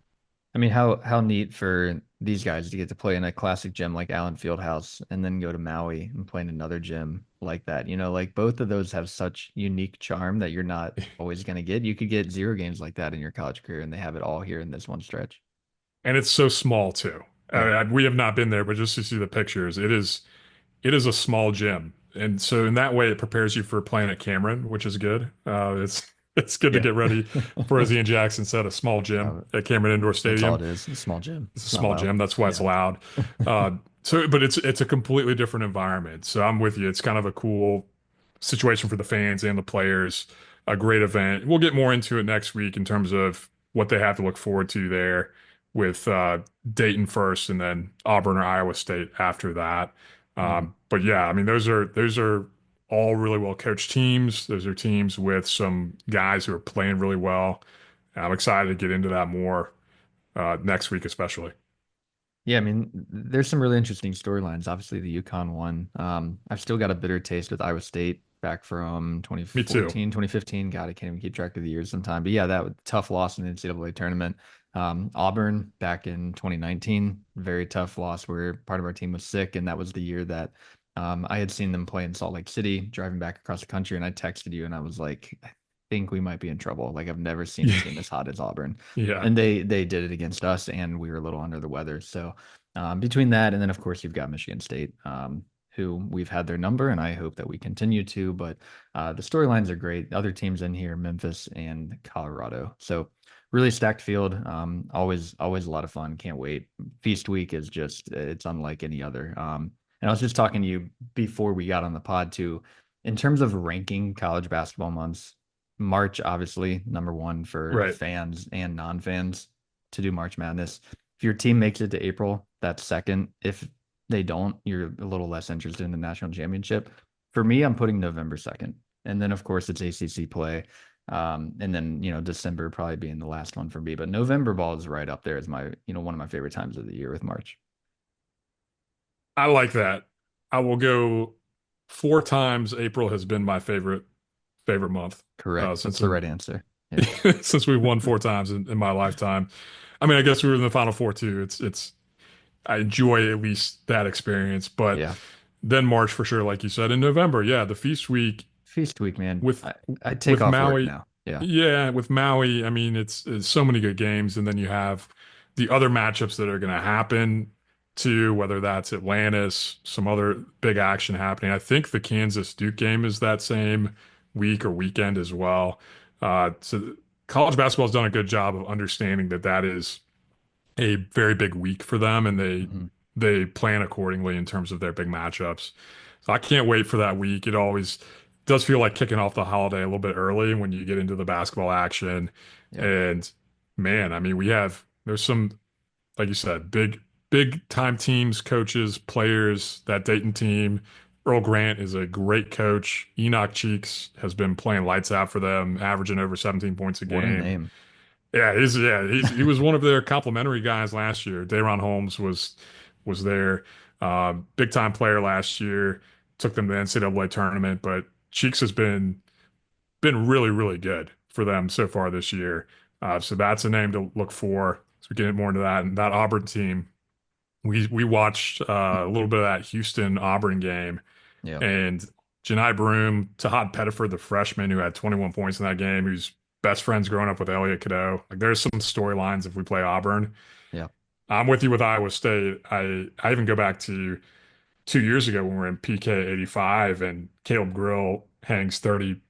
I mean, how neat for these guys to get to play in a classic gym like Allen Fieldhouse and then go to Maui and play in another gym like that. You know, like both of those have such unique charm that you're not always going to get. You could get zero games like that in your college career, and they have it all here in this one stretch. And it's so small too. Yeah. We have not been there, but just to see the pictures, it is a small gym, and so in that way, it prepares you for playing at Cameron, which is good. It's good to Yeah. get ready for, as Ian Jackson said, a small gym Uh, at Cameron Indoor that's all Stadium. it is. A small gym. It's a It's not small loud. gym, that's why it's Yeah. loud. Uh, but it's a completely different environment. So I'm with you. It's kind of a cool situation for the fans and the players. A great event. We'll get more into it next week in terms of what they have to look forward to there with Dayton first and then Auburn or Iowa State after that. Mhm. But yeah, I mean those are all really well coached teams. Those are teams with some guys who are playing really well. I'm excited to get into that more next week, especially. Yeah, I mean, there's some really interesting storylines. Obviously, the UConn one. I've still got a bitter taste with Iowa State back from Me too. 2014, 2015. God, I can't even keep track of the years sometime. But yeah, that was a tough loss in the NCAA tournament. Auburn back in 2019, very tough loss where part of our team was sick, and that was the year that I had seen them play in Salt Lake City, driving back across the country, and I texted you, and I was like, I think we might be in trouble. Like I've never seen a Yeah, team as hot as Auburn, yeah. and they did it against us, and we were a little under the weather. So between that and then of course you've got Michigan State, who we've had their number, and I hope that we continue to. But the storylines are great. Other teams in here, Memphis and Colorado. So really stacked field. Always a lot of fun. Can't wait. Feast week is just it's unlike any other. And I was just talking to you before we got on the pod too, in terms of ranking college basketball months. March, obviously, number one for Right. fans and non-fans to do March Madness. If your team makes it to April, that's second. If they don't, you're a little less interested in the national championship. For me, I'm putting November second. And then, of course, it's ACC play. And then, December probably being the last one for me. But November ball is right up there as one of my favorite times of the year with March. I like that. I will go 4 times. April has been my favorite month Correct. That's since the right answer. Yeah. since we've won 4 times in my lifetime. I mean, I guess we were in the Final Four too. It's I enjoy at least that experience, but Yeah. then March for sure, like you said, in November, yeah, the feast week Feast week, man. with I take with off work Maui, now. Yeah. yeah, with Maui, I mean, it's so many good games, and then you have the other matchups that are going to happen too, whether that's Atlantis, some other big action happening. I think the Kansas Duke game is that same week or weekend as well. So college basketball has done a good job of understanding that that is a very big week for them, and they Mhm. they plan accordingly in terms of their big matchups. So I can't wait for that week. It always does feel like kicking off the holiday a little bit early when you get into the basketball action. Yeah. And man, I mean, there's some, like you said, big time teams, coaches, players. That Dayton team. Earl Grant is a great coach. Enoch Cheeks has been playing lights out for them, averaging over 17 points a What a game. name. He was one of their complimentary guys last year. Dayron Holmes was their big time player last year. Took them to the NCAA tournament, but Cheeks has been really really good for them so far this year. So that's a name to look for. So we get more into that and that Auburn team. We watched a little bit of that Houston Auburn game, Yeah. and Janai Broom, Tahad Pettiford, the freshman who had 21 points in that game, who's best friends growing up with Elliot Cadeau. Like there's some storylines if we play Auburn. Yeah. I'm with you with Iowa State. I even go back to 2 years ago when we were in PK 85 and Caleb Grill hangs 30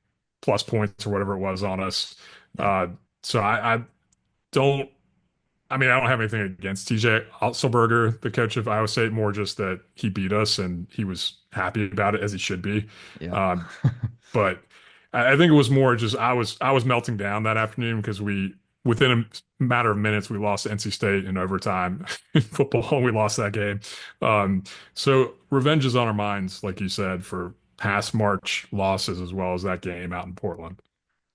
plus points or whatever it was on us. Yeah. So I don't. I mean, I don't have anything against TJ Otzelberger, the coach of Iowa State, more just that he beat us and he was happy about it as he should be. Yeah. Um, but I think it was more just I was melting down that afternoon because we within a matter of minutes we lost to NC State in overtime in football and we lost that game. So revenge is on our minds, like you said, for past March losses as well as that game out in Portland.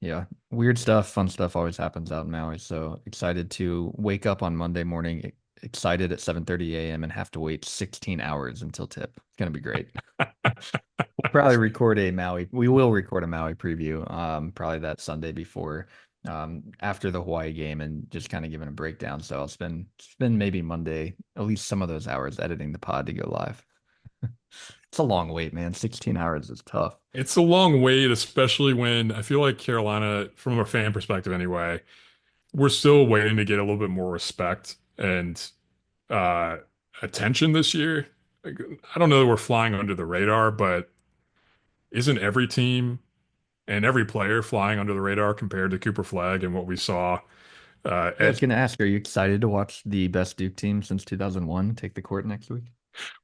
Yeah. Weird stuff, fun stuff always happens out in Maui. So excited to wake up on Monday morning, excited at 7:30 a.m. and have to wait 16 hours until tip. It's gonna be great. We'll probably record a Maui. We will record a Maui preview, probably that Sunday before, after the Hawaii game, and just kind of giving a breakdown. So I'll spend maybe Monday, at least some of those hours editing the pod to go live. It's a long wait, man. 16 hours is tough. It's a long wait, especially when I feel like Carolina, from a fan perspective anyway, we're still waiting to get a little bit more respect and uh, attention this year. Like, I don't know that we're flying under the radar, but isn't every team and every player flying under the radar compared to Cooper Flag and what we saw Yeah, I was at gonna ask, are you excited to watch the best Duke team since 2001 take the court next week?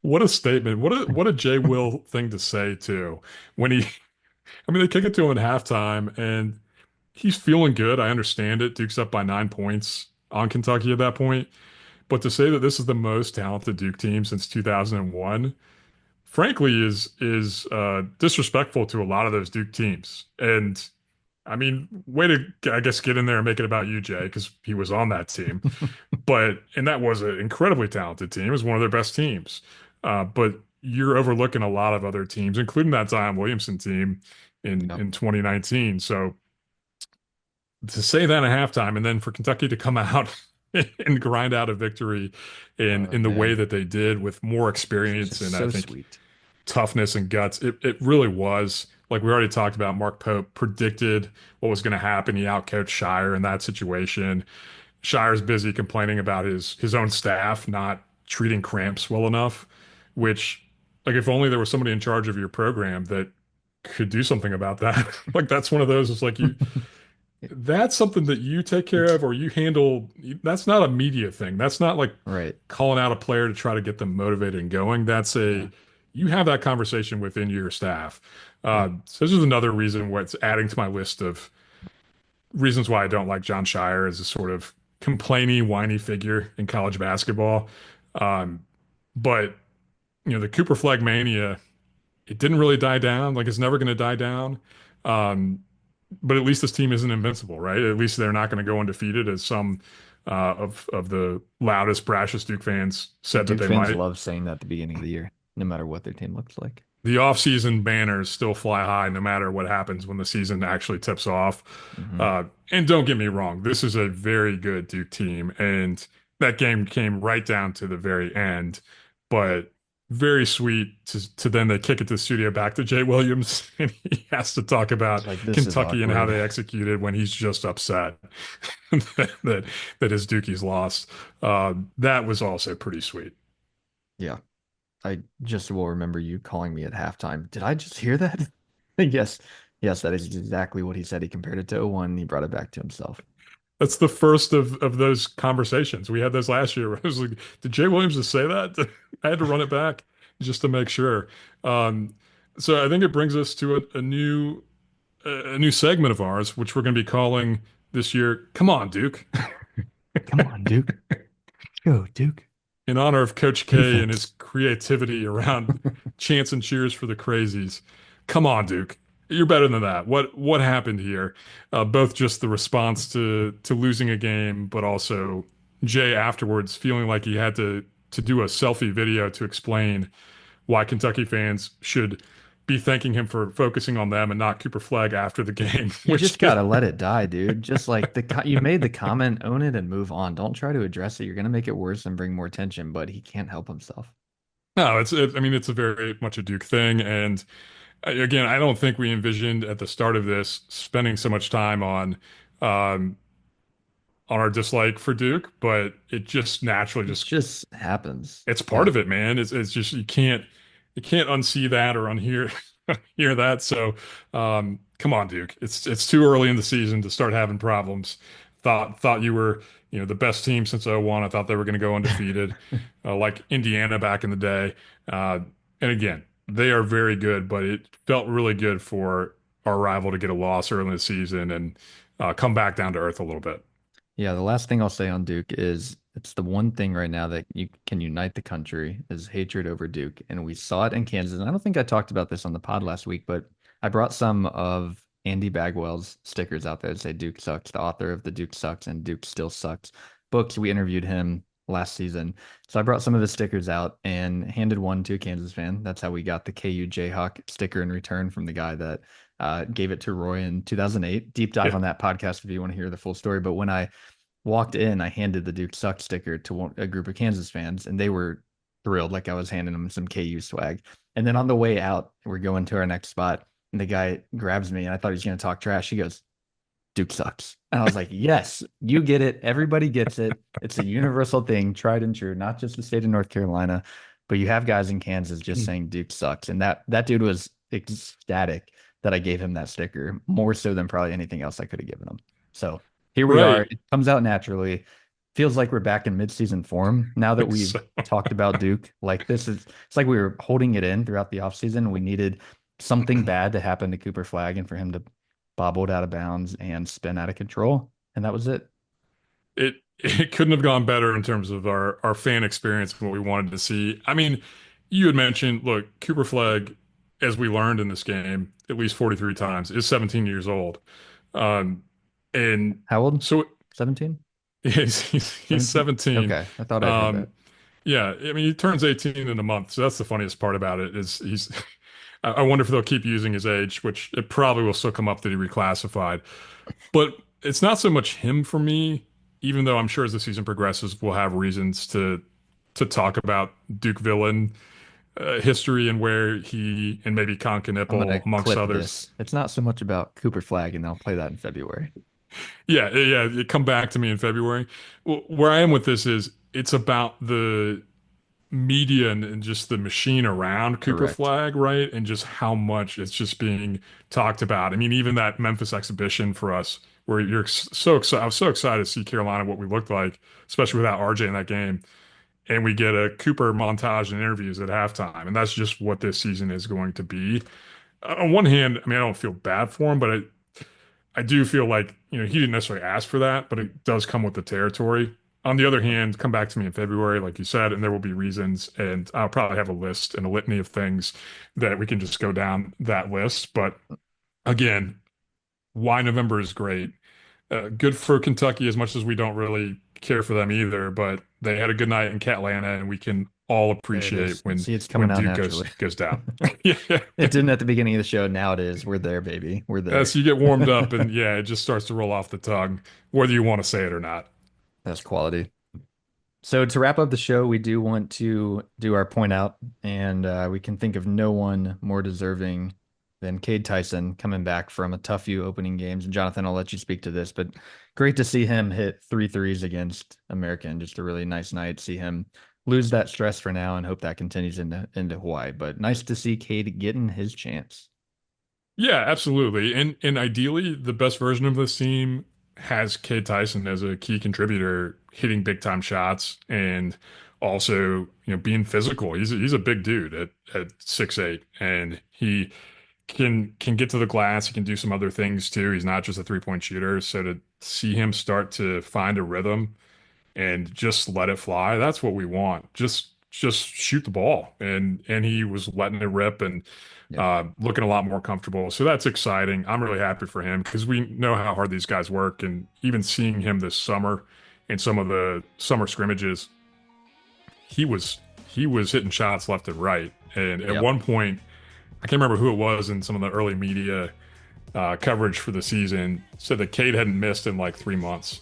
what a statement. What a Jay Will thing to say too. When he I mean they kick it to him at halftime and he's feeling good. I understand it. Duke's up by 9 points on Kentucky at that point. But to say that this is the most talented Duke team since 2001, frankly, is disrespectful to a lot of those Duke teams. And I mean, way to, I guess, get in there and make it about you, Jay, because he was on that team. But and that was an incredibly talented team. It was one of their best teams. But you're overlooking a lot of other teams, including that Zion Williamson team in Yep. 2019. So to say that at halftime and then for Kentucky to come out and grind out a victory Oh in the way man, that they did with more it's experience just and I so think sweet. toughness and guts. It really was. Like we already talked about, Mark Pope predicted what was going to happen. He outcoached Shire in that situation. Shire's busy complaining about his own staff not treating cramps well enough, which like if only there was somebody in charge of your program that could do something about that. Like that's one of those, it's like you that's something that you take care It's of or you handle. That's not a media thing. That's not like right. calling out a player to try to get them motivated and going. That's Yeah. a you have that conversation within your staff. Yeah. So this is another reason what's adding to my list of reasons why I don't like John Shire as a sort of complainy, whiny figure in college basketball. Um, but the Cooper Flag mania, it didn't really die down. Like it's never going to die down. Um, but at least this team isn't invincible, right? At least they're not going to go undefeated, as some of the loudest, brashest Duke fans said that Duke they fans might. love saying that at the beginning of the year, no matter what their team looks like. The offseason banners still fly high no matter what happens when the season actually tips off. Hmm. And don't get me wrong, this is a very good Duke team, and that game came right down to the very end. But very sweet to then they kick it to the studio back to Jay Williams, and he has to talk It's about like this is Kentucky and how awkward. they executed when he's just upset that his Dukies lost. That was also pretty sweet. Yeah. I just will remember you calling me at halftime. Did I just hear that? Yes. Yes, that is exactly what he said. He compared it to '01. He brought it back to himself. That's the first of those conversations. We had those last year where I was like, did Jay Williams just say that? I had to run it back just to make sure. Um, so I think it brings us to a new segment of ours, which we're going to be calling this year, Come On, Duke, Come on, Duke. Go, Duke. in honor of Coach K and his Defense. creativity around chants and cheers for the crazies. Come on, Duke. You're better than that. What happened here? Both just the response to losing a game, but also Jay afterwards feeling like he had to do a selfie video to explain why Kentucky fans should be thanking him for focusing on them and not Cooper Flag after the game, You which just gotta let it die, dude. Just like you made the comment, own it and move on. Don't try to address it. You're gonna make it worse and bring more tension, but he can't help himself. no, I mean, it's a very much a Duke thing, and again, I don't think we envisioned at the start of this spending so much time um, on our dislike for Duke, but it just naturally It just just happens. it's part Yeah. of it, man. It's just you can't unsee that or unhear. hear that. So, come on, Duke. It's too early in the season to start having problems. Thought you were, the best team since '01. I thought they were going to go undefeated, like Indiana back in the day. Uh, and again, they are very good, but it felt really good for our rival to get a loss early in the season and come back down to earth a little bit. Yeah, the last thing I'll say on Duke is it's the one thing right now that you can unite the country is hatred over Duke. And we saw it in Kansas. And I don't think I talked about this on the pod last week, but I brought some of Andy Bagwell's stickers out there that say Duke sucks, the author of the Duke Sucks and Duke Still Sucks books. We interviewed him last season. So I brought some of his stickers out and handed one to a Kansas fan. That's how we got the KU Jayhawk sticker in return from the guy that gave it to Roy in 2008. Deep dive Yeah, on that podcast if you want to hear the full story. But when I walked in, I handed the Duke Sucks sticker to a group of Kansas fans, and they were thrilled, like I was handing them some KU swag. And then on the way out, we're going to our next spot, and the guy grabs me, and I thought he was going to talk trash. He goes, Duke sucks. And I was like, yes, you get it. Everybody gets it. It's a universal thing, tried and true, not just the state of North Carolina, but you have guys in Kansas just saying Duke sucks. And that dude was ecstatic that I gave him that sticker, more so than probably anything else I could have given him. So here we are. right. It comes out naturally. Feels like we're back in midseason form now that we've So, talked about Duke. Like it's like we were holding it in throughout the offseason. We needed something bad to happen to Cooper Flag and for him to bobbled out of bounds and spin out of control. And that was it. it couldn't have gone better in terms of our fan experience and what we wanted to see. I mean, you had mentioned, look, Cooper Flag, as we learned in this game, at least 43 times, is 17 years old. Um, and How old? so 17? he's 17? 17. Okay. I thought I'd heard that. Um, yeah, I mean, he turns 18 in a month. So that's the funniest part about it is he's I wonder if they'll keep using his age, which it probably will still come up that he reclassified. But it's not so much him for me, even though I'm sure as the season progresses, we'll have reasons to talk about Duke Villain history and where he and maybe Con I'm gonna Knipple, amongst clip others. this. It's not so much about Cooper Flag, and I'll play that in February. Yeah, come back to me in February. Where I am with this is it's about the media and just the machine around Cooper Correct. Flag, right? And just how much it's just being talked about. I mean, even that Memphis exhibition for us, where you're so excited. I was so excited to see Carolina what we looked like, especially without RJ in that game. And we get a Cooper montage and interviews at halftime, and that's just what this season is going to be. On one hand, I mean, I don't feel bad for him, but I do feel like, he didn't necessarily ask for that, but it does come with the territory. On the other hand, come back to me in February, like you said, and there will be reasons, and I'll probably have a list and a litany of things that we can just go down that list. But again, why November is great. Good for Kentucky as much as we don't really care for them either, but they had a good night in Catlanta, and we can all There it appreciate is. when See, it's coming when out Duke goes naturally. goes down. Yeah. It didn't at the beginning of the show. Now it is. We're there, baby. We're there. So you get warmed up and yeah, it just starts to roll off the tongue, whether you want to say it or not. That's quality. So to wrap up the show, we do want to do our point out, and we can think of no one more deserving than Cade Tyson coming back from a tough few opening games. And Jonathan, I'll let you speak to this, but great to see him hit three threes against American. Just a really nice night. See him lose that stress for now, and hope that continues into Hawaii. But nice to see Cade getting his chance. Yeah, absolutely. And ideally, the best version of this team has Cade Tyson as a key contributor, hitting big time shots and also, being physical. He's a big dude at 6'8", and he can get to the glass. He can do some other things too. He's not just a 3-point shooter. So to see him start to find a rhythm and just let it fly. That's what we want. Just shoot the ball. And he was letting it rip and Yep. looking a lot more comfortable. So that's exciting. I'm really happy for him because we know how hard these guys work. And even seeing him this summer in some of the summer scrimmages, he was he was hitting shots left and right. And at Yep. one point, I can't remember who it was in some of the early media coverage for the season, said that Cade hadn't missed in like 3 months.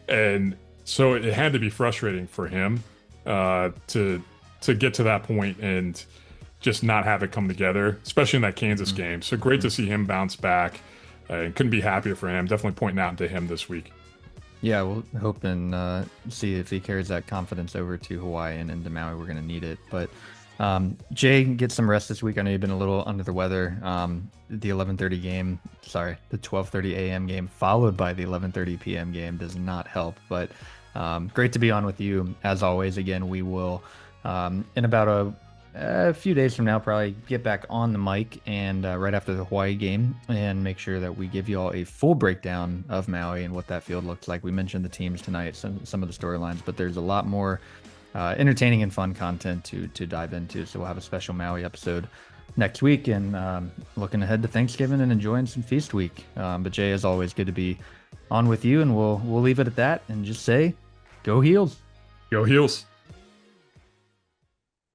And so it had to be frustrating for him to get to that point and just not have it come together, especially in that Kansas game. So great to see him bounce back, and couldn't be happier for him. Definitely pointing out to him this week. Yeah, we'll hope and see if he carries that confidence over to Hawaii and into Maui. We're going to need it. But Jay, get some rest this week. I know you've been a little under the weather. The 11:30 game, sorry, the 12:30 a.m. game, followed by the 11:30 p.m. game, does not help. But great to be on with you as always. Again, we will in about a few days from now probably get back on the mic and right after the Hawaii game and make sure that we give you all a full breakdown of Maui and what that field looks like. We mentioned the teams tonight, some of the storylines, but there's a lot more entertaining and fun content to dive into. So we'll have a special Maui episode next week, and looking ahead to Thanksgiving and enjoying some feast week. But Jay, as always, good to be on with you, and we'll leave it at that and just say, go Heels. Go Heels.